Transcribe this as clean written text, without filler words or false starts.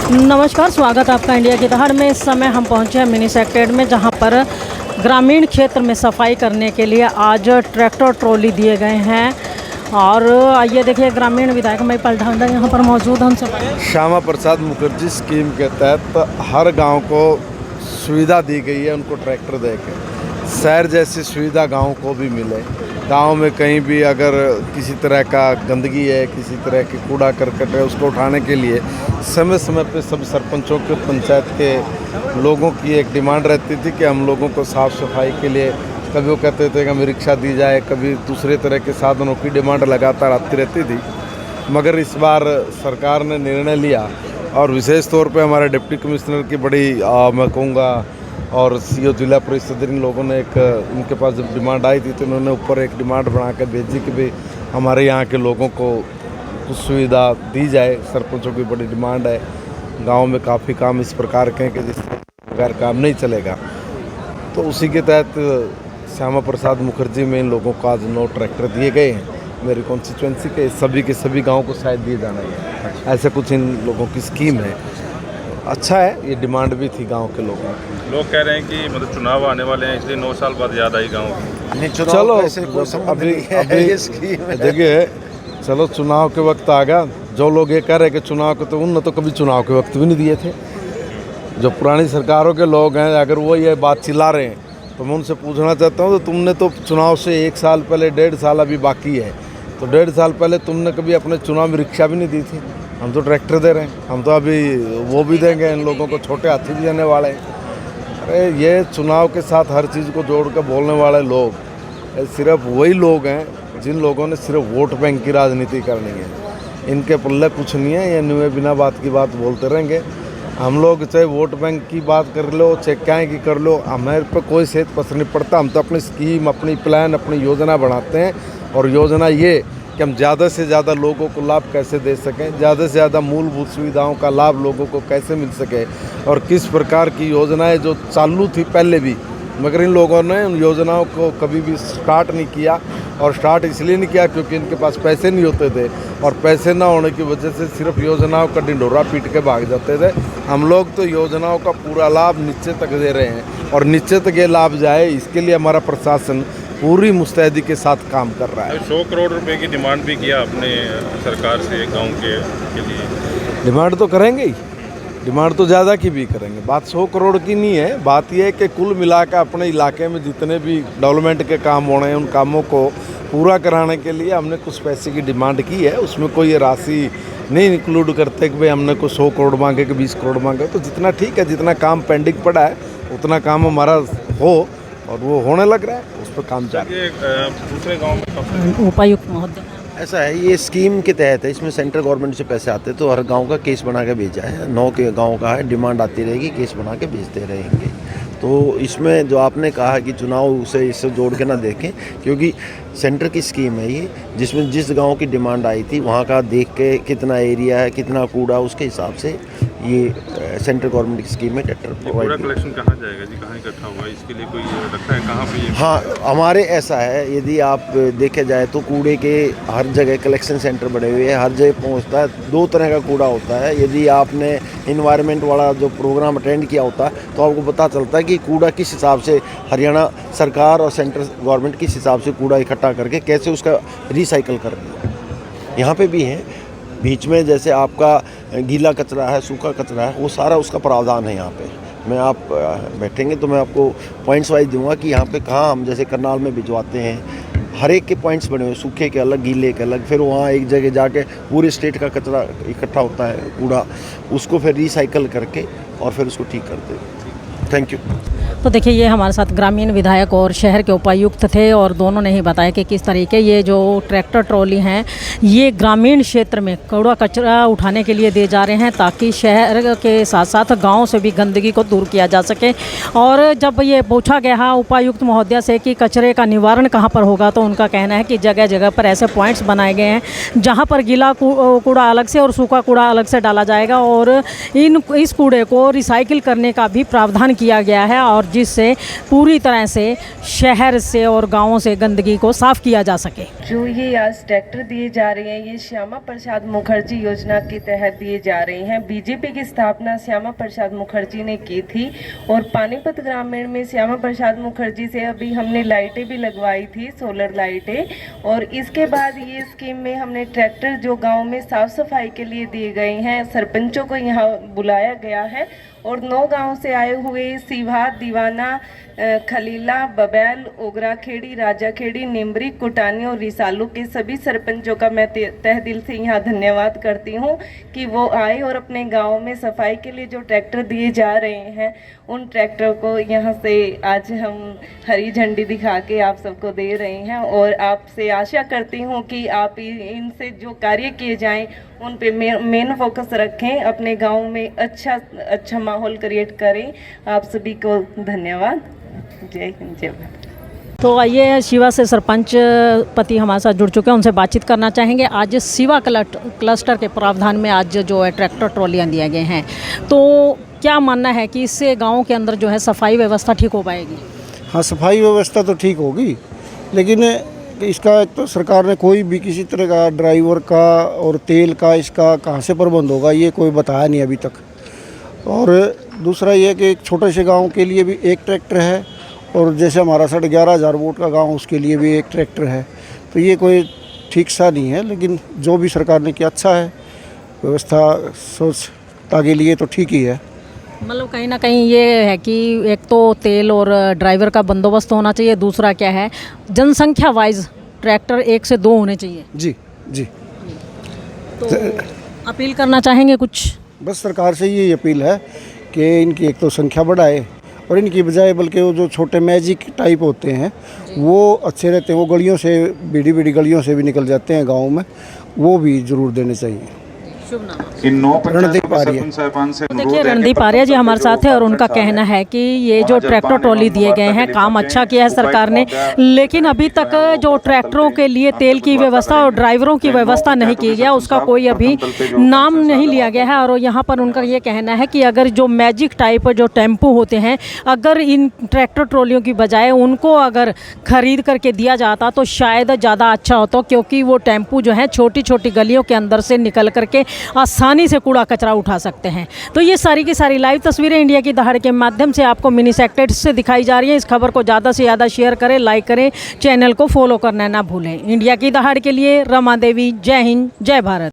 नमस्कार, स्वागत है आपका इंडिया की दहाड़ में। इस समय हम पहुंचे हैं मिनी सेक्रेटरीट में, जहां पर ग्रामीण क्षेत्र में सफाई करने के लिए आज ट्रैक्टर ट्रॉली दिए गए हैं। और आइए देखिए, ग्रामीण विधायक महिपाल ढांडा यहाँ पर मौजूद हैं। उनसे श्यामा प्रसाद मुखर्जी स्कीम के तहत हर गांव को सुविधा दी गई है, उनको ट्रैक्टर दे के शहर जैसी सुविधा गांव को भी मिले। गांव में कहीं भी अगर किसी तरह का गंदगी है, किसी तरह की कूड़ा करकट है, उसको उठाने के लिए समय समय पे सब सरपंचों के, पंचायत के लोगों की एक डिमांड रहती थी कि हम लोगों को साफ़ सफाई के लिए, कभी वो कहते थे कि हमें रिक्शा दी जाए, कभी दूसरे तरह के साधनों की डिमांड लगातार आती रहती थी। मगर इस बार सरकार ने निर्णय लिया और विशेष तौर पे हमारे डिप्टी कमिश्नर की बड़ी मैं कहूँगा और सीओ जिला परिषद, इन लोगों ने एक उनके पास जब डिमांड आई थी तो उन्होंने ऊपर एक डिमांड बना कर भेजी कि भाई हमारे यहाँ के लोगों को कुछ सुविधा दी जाए। सरपंचों की बड़ी डिमांड है। गांव में काफ़ी काम इस प्रकार के हैं कि जिस प्रकार काम नहीं चलेगा, तो उसी के तहत श्यामा प्रसाद मुखर्जी में इन लोगों को आज 9 ट्रैक्टर दिए गए हैं। मेरी कॉन्स्टिट्यूंसी के सभी गाँव को शायद दिए जाना है, ऐसे कुछ इन लोगों की स्कीम है। अच्छा है, ये डिमांड भी थी गांव के लोगों की। लोग कह रहे हैं कि मतलब चुनाव आने वाले हैं, इसलिए 9 साल बाद याद आई गांव की। चलो अभी देखिए, चलो चुनाव के वक्त आ गया। जो लोग ये कह रहे हैं कि चुनाव के, तो उन तो कभी चुनाव के वक्त भी नहीं दिए थे। जो पुरानी सरकारों के लोग हैं, अगर वो ये बात चिल्ला रहे हैं तो मैं उनसे पूछना चाहता हूँ, तो तुमने तो चुनाव से 1 साल पहले, 1.5 साल अभी बाकी है, तो 1.5 साल पहले तुमने कभी अपने चुनाव में रिक्शा भी नहीं दी थी। हम तो ट्रैक्टर दे रहे हैं, हम तो अभी वो भी देंगे। इन लोगों को छोटे हाथी भी देने वाले हैं। अरे ये चुनाव के साथ हर चीज़ को जोड़ कर बोलने वाले लोग सिर्फ वही लोग हैं जिन लोगों ने सिर्फ वोट बैंक की राजनीति करनी है। इनके पल्ले कुछ नहीं है, ये नुए बिना बात की बात बोलते रहेंगे। हम लोग चाहे वोट बैंक की बात कर लो, चाहे क्या की कर लो, हमारे पर कोई सेहत पसर नहीं पड़ता। हम तो अपनी स्कीम, अपनी प्लान, अपनी योजना बनाते हैं। और योजना ये कि हम ज़्यादा से ज़्यादा लोगों को लाभ कैसे दे सकें, ज़्यादा से ज़्यादा मूलभूत सुविधाओं का लाभ लोगों को कैसे मिल सके, और किस प्रकार की योजनाएं जो चालू थी पहले भी, मगर इन लोगों ने उन योजनाओं को कभी भी स्टार्ट नहीं किया। और स्टार्ट इसलिए नहीं किया क्योंकि इनके पास पैसे नहीं होते थे, और पैसे ना होने की वजह से सिर्फ योजनाओं का ढिंढोरा पीट के भाग जाते थे। हम लोग तो योजनाओं का पूरा लाभ नीचे तक दे रहे हैं, और नीचे तक ये लाभ जाए इसके लिए हमारा प्रशासन पूरी मुस्तैदी के साथ काम कर रहा है। 100 करोड़ रुपए की डिमांड भी किया अपने सरकार से गांव के लिए। डिमांड तो करेंगे ही, डिमांड तो ज़्यादा की भी करेंगे। बात 100 करोड़ की नहीं है, बात यह है कि कुल मिलाकर अपने इलाके में जितने भी डेवलपमेंट के काम हो रहे हैं, उन कामों को पूरा कराने के लिए हमने कुछ पैसे की डिमांड की है। उसमें कोई ये राशि नहीं इंक्लूड करते कि भाई हमने कुछ 100 करोड़ मांगे कि 20 करोड़ मांगे। तो जितना ठीक है, जितना काम पेंडिंग पड़ा है उतना काम हमारा हो, और वो होने लग रहा है, उस पर काम चल रहा है। दूसरे गांव में उपायुक्त महोदय, ऐसा है, ये स्कीम के तहत है, इसमें सेंट्रल गवर्नमेंट से पैसे आते हैं, तो हर गांव का केस बना के भेजा है। 9 के गांव का है, डिमांड आती रहेगी, केस बना के भेजते रहेंगे। तो इसमें जो आपने कहा कि चुनाव से इससे जोड़ के ना देखें, क्योंकि सेंटर की स्कीम है ये, जिसमें जिस गांव की डिमांड आई थी वहाँ का देख के कितना एरिया है, कितना कूड़ा, उसके हिसाब से ये सेंट्रल गवर्नमेंट की स्कीम है। ट्रैक्टर कूड़ा कलेक्शन कहाँ जाएगा जी, कहाँ इकट्ठा होगा, इसके लिए कोई रखा है कहाँ पे ये? हाँ, हमारे ऐसा है, यदि आप देखे जाए तो कूड़े के हर जगह कलेक्शन सेंटर बने हुए हैं, हर जगह पहुंचता है। 2 तरह का कूड़ा होता है। यदि आपने इन्वायरमेंट वाला जो प्रोग्राम अटेंड किया होता तो आपको पता चलता है कि कूड़ा किस हिसाब से हरियाणा सरकार और सेंट्रल गवर्नमेंट किस हिसाब से कूड़ा इकट्ठा करके कैसे उसका रिसाइकल कर रही है। यहाँ पे भी है, बीच में जैसे आपका गीला कचरा है, सूखा कचरा है, वो सारा उसका प्रावधान है यहाँ पे। मैं आप बैठेंगे तो मैं आपको पॉइंट्स वाइज दूंगा कि यहाँ पे कहाँ हम जैसे करनाल में भिजवाते हैं। हर एक के पॉइंट्स बने हुए, सूखे के अलग, गीले के अलग। फिर वहाँ एक जगह जाके पूरे स्टेट का कचरा इकट्ठा होता है, कूड़ा, उसको फिर रिसाइकल करके और फिर उसको ठीक करते हैं। Thank you. तो देखिए, ये हमारे साथ ग्रामीण विधायक और शहर के उपायुक्त थे, और दोनों ने ही बताया कि किस तरीके ये जो ट्रैक्टर ट्रॉली हैं ये ग्रामीण क्षेत्र में कूड़ा कचरा उठाने के लिए दिए जा रहे हैं, ताकि शहर के साथ साथ गांव से भी गंदगी को दूर किया जा सके। और जब ये पूछा गया उपायुक्त महोदया से कि कचरे का निवारण कहाँ पर होगा, तो उनका कहना है कि जगह जगह पर ऐसे पॉइंट्स बनाए गए हैं जहाँ पर गीला कूड़ा अलग से और सूखा कूड़ा अलग से डाला जाएगा, और इस कूड़े को रिसाइकिल करने का भी प्रावधान किया गया है और जिससे पूरी तरह से शहर से और गाँवों से गंदगी को साफ किया जा सके। जो ये आज ट्रैक्टर दिए जा रहे हैं, ये श्यामा प्रसाद मुखर्जी योजना के तहत दिए जा रहे हैं। बीजेपी की स्थापना श्यामा प्रसाद मुखर्जी ने की थी और पानीपत ग्रामीण में श्यामा प्रसाद मुखर्जी से अभी हमने लाइटें भी लगवाई थी, सोलर लाइटें। और इसके बाद ये स्कीम में हमने ट्रैक्टर जो गांव में साफ सफाई के लिए दिए गए हैं, सरपंचों को यहाँ बुलाया गया है और 9 गांव से आए हुए सीवा, दीवाना, खलीला, बबैल, ओगरा खेड़ी, राजा खेड़ी, निम्बरी, कुटानी और रिसालू के सभी सरपंचों का मैं तहे दिल से यहाँ धन्यवाद करती हूँ कि वो आए और अपने गांव में सफाई के लिए जो ट्रैक्टर दिए जा रहे हैं उन ट्रैक्टर को यहाँ से आज हम हरी झंडी दिखा के आप सबको दे रहे हैं। और आपसे आशा करती हूँ कि आप इनसे जो कार्य किए जाएं उन पे मेन फोकस रखें, अपने गांव में अच्छा माहौल क्रिएट करें। आप सभी को धन्यवाद। जय हिंद, जय भारत। तो आइए, शिवा से सरपंच पति हमारे साथ जुड़ चुके हैं, उनसे बातचीत करना चाहेंगे। आज शिवा क्लस्टर के प्रावधान में आज जो है ट्रैक्टर ट्रॉलियाँ दिए गए हैं, तो क्या मानना है कि इससे गाँव के अंदर जो है सफाई व्यवस्था ठीक हो पाएगी? हाँ, सफाई व्यवस्था तो ठीक होगी, लेकिन इसका एक तो सरकार ने कोई भी किसी तरह का ड्राइवर का और तेल का इसका कहाँ से प्रबंध होगा ये कोई बताया नहीं अभी तक। और दूसरा ये कि एक छोटे से गांव के लिए भी एक ट्रैक्टर है और जैसे हमारा 11,500 वोट का गांव उसके लिए भी एक ट्रैक्टर है, तो ये कोई ठीक सा नहीं है। लेकिन जो भी सरकार ने किया अच्छा है, व्यवस्था स्वच्छता के लिए तो ठीक ही है। मतलब कहीं ना कहीं ये है कि एक तो तेल और ड्राइवर का बंदोबस्त होना चाहिए, दूसरा क्या है जनसंख्या वाइज ट्रैक्टर 1 से 2 होने चाहिए। जी जी। तो अपील करना चाहेंगे कुछ? बस सरकार से ये अपील है कि इनकी एक तो संख्या बढ़ाए और इनकी बजाय बल्कि वो जो छोटे मैजिक टाइप होते हैं वो अच्छे रहते हैं, वो गलियों से बड़ी गलियों से भी निकल जाते हैं गाँव में, वो भी ज़रूर देने चाहिए। शुभ नाम? रणदीप आर्य। देखिए, रणदीप आर्य जी हमारे साथ है और उनका कहना है कि ये जो ट्रैक्टर ट्रॉली दिए गए हैं, काम अच्छा किया है सरकार ने, लेकिन अभी तक जो ट्रैक्टरों के लिए तेल की व्यवस्था और ड्राइवरों की व्यवस्था नहीं की गया, उसका कोई अभी नाम नहीं लिया गया है। और यहाँ पर उनका ये कहना है कि अगर जो मैजिक टाइप जो टेम्पो होते हैं, अगर इन ट्रैक्टर ट्रॉलियों की बजाय उनको अगर खरीद करके दिया जाता तो शायद ज़्यादा अच्छा होता, क्योंकि वो टेम्पो जो है छोटी छोटी गलियों के अंदर से निकल करके आसानी से कूड़ा कचरा उठा सकते हैं। तो ये सारी की सारी लाइव तस्वीरें इंडिया की दहाड़ के माध्यम से आपको मिनी सेक्टेड से दिखाई जा रही हैं। इस खबर को ज़्यादा से ज़्यादा शेयर करें, लाइक करें, चैनल को फॉलो करना ना भूलें। इंडिया की दहाड़ के लिए रमा देवी, जय हिंद, जय भारत।